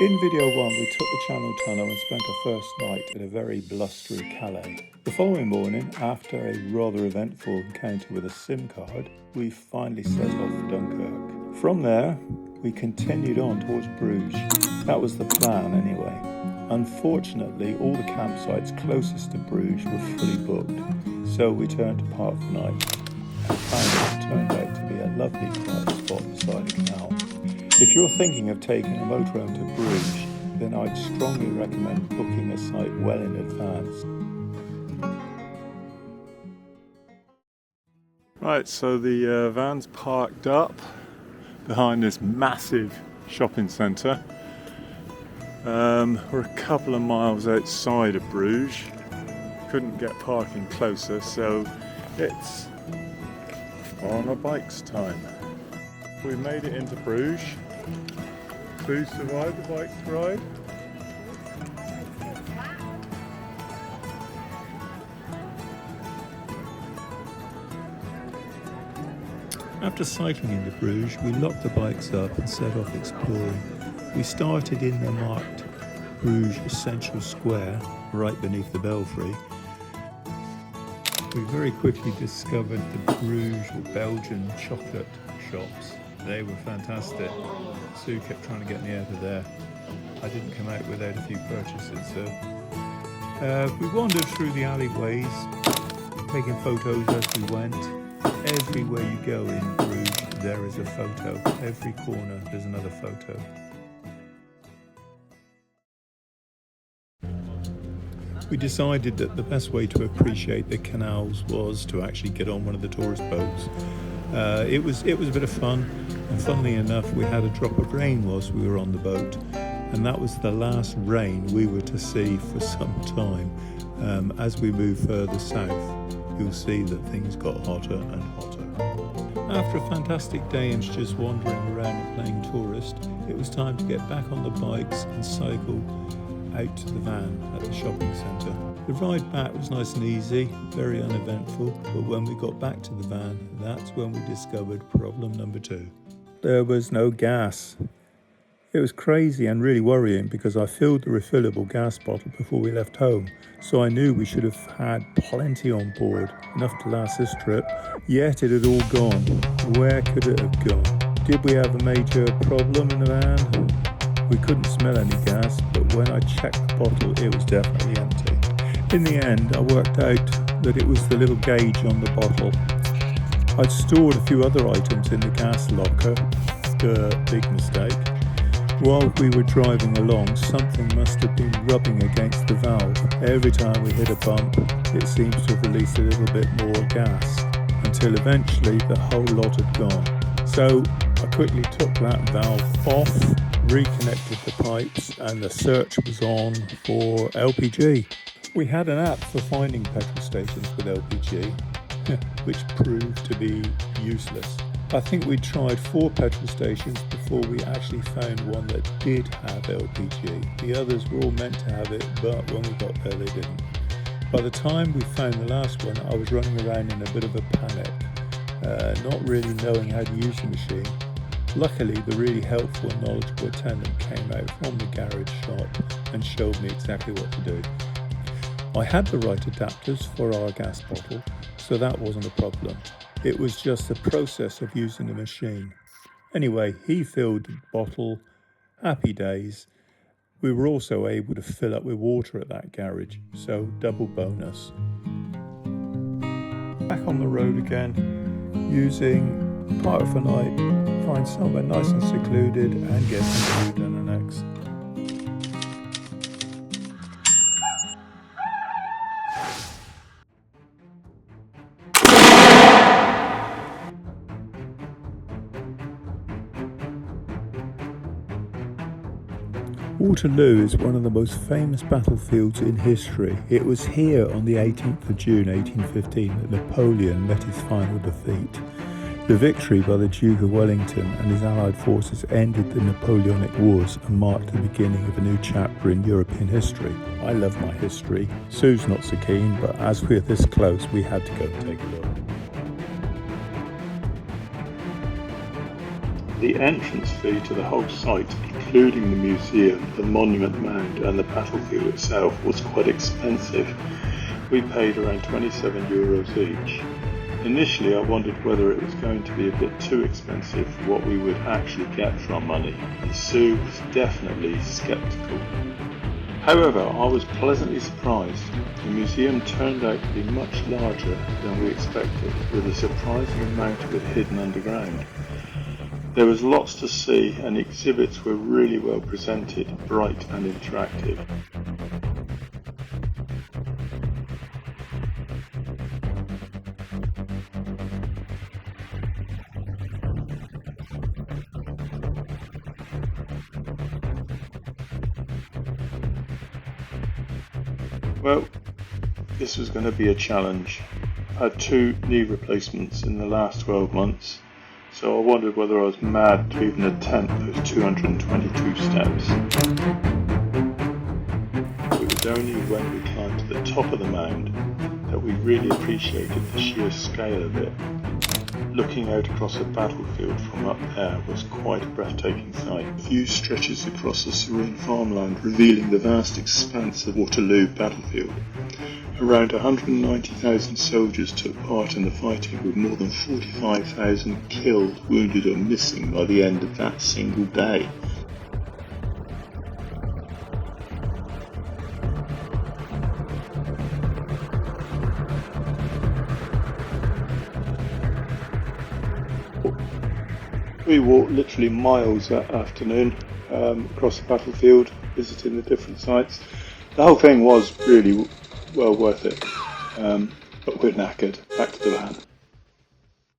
In video 1, we took the Channel Tunnel and spent our first night at a very blustery Calais. The following morning, after a rather eventful encounter with a SIM card, we finally set off for Dunkirk. From there, we continued on towards Bruges. That was the plan anyway. Unfortunately, all the campsites closest to Bruges were fully booked, so we turned to park the night and found it turned out to be a lovely quiet spot beside a canal. If you're thinking of taking a motorhome to Bruges, then I'd strongly recommend booking a site well in advance. Right, so the van's parked up behind this massive shopping centre. We're a couple of miles outside of Bruges. Couldn't get parking closer, so it's on our bikes time. We made it into Bruges. Who survived the bike ride? After cycling into Bruges, we locked the bikes up and set off exploring. We started in the marked Bruges Central Square, right beneath the Belfry. We very quickly discovered the Bruges or Belgian chocolate shops. They were fantastic. Sue kept trying to get me out of there. I didn't come out without a few purchases, so we wandered through the alleyways, taking photos as we went. Everywhere you go in Bruges, there is a photo. Every corner, there's another photo. We decided that the best way to appreciate the canals was to actually get on one of the tourist boats. It was a bit of fun, and funnily enough, we had a drop of rain whilst we were on the boat, and that was the last rain we were to see for some time. As we move further south, you'll see that things got hotter and hotter. After a fantastic day and just wandering around and playing tourist, it was time to get back on the bikes and cycle out to the van at the shopping centre. The ride back was nice and easy, very uneventful, but when we got back to the van, that's when we discovered problem number 2. There was no gas. It was crazy and really worrying because I filled the refillable gas bottle before we left home, so I knew we should have had plenty on board, enough to last this trip, yet it had all gone. Where could it have gone? Did we have a major problem in the van? We couldn't smell any gas, but when I checked the bottle, it was definitely empty. In the end, I worked out that it was the little gauge on the bottle. I'd stored a few other items in the gas locker. Big mistake. While we were driving along, something must have been rubbing against the valve. Every time we hit a bump, it seems to have released a little bit more gas, until eventually the whole lot had gone. So I quickly took that valve off, reconnected the pipes, and the search was on for LPG. We had an app for finding petrol stations with LPG, which proved to be useless. I think we tried 4 petrol stations before we actually found one that did have LPG. The others were all meant to have it, but when we got there they didn't. By the time we found the last one, I was running around in a bit of a panic, not really knowing how to use the machine. Luckily, the really helpful and knowledgeable attendant came out from the garage shop and showed me exactly what to do. I had the right adapters for our gas bottle, so that wasn't a problem. It was just the process of using the machine. Anyway, he filled the bottle. Happy days. We were also able to fill up with water at that garage, so double bonus. Back on the road again, using part of the night, find somewhere nice and secluded and get some food and an eggs. Waterloo is one of the most famous battlefields in history. It was here on the 18th of June 1815 that Napoleon met his final defeat. The victory by the Duke of Wellington and his allied forces ended the Napoleonic Wars and marked the beginning of a new chapter in European history. I love my history. Sue's not so keen, but as we're this close, we had to go and take a look. The entrance fee to the whole site, including the museum, the monument mound and the battlefield itself, was quite expensive. We paid around €27 each. Initially I wondered whether it was going to be a bit too expensive for what we would actually get for our money, and Sue was definitely sceptical. However, I was pleasantly surprised. The museum turned out to be much larger than we expected, with a surprising amount of it hidden underground. There was lots to see and the exhibits were really well presented, bright and interactive. Well, this was going to be a challenge. I had 2 knee replacements in the last 12 months, so I wondered whether I was mad to even attempt those 222 steps. It was only when we climbed to the top of the mound that we really appreciated the sheer scale of it. Looking out across a battlefield from up there was quite a breathtaking sight. The view stretches across the serene farmland, revealing the vast expanse of Waterloo battlefield. Around 190,000 soldiers took part in the fighting, with more than 45,000 killed, wounded or missing by the end of that single day. We walked literally miles that afternoon across the battlefield, visiting the different sites. The whole thing was really well worth it, but we're knackered. Back to the van.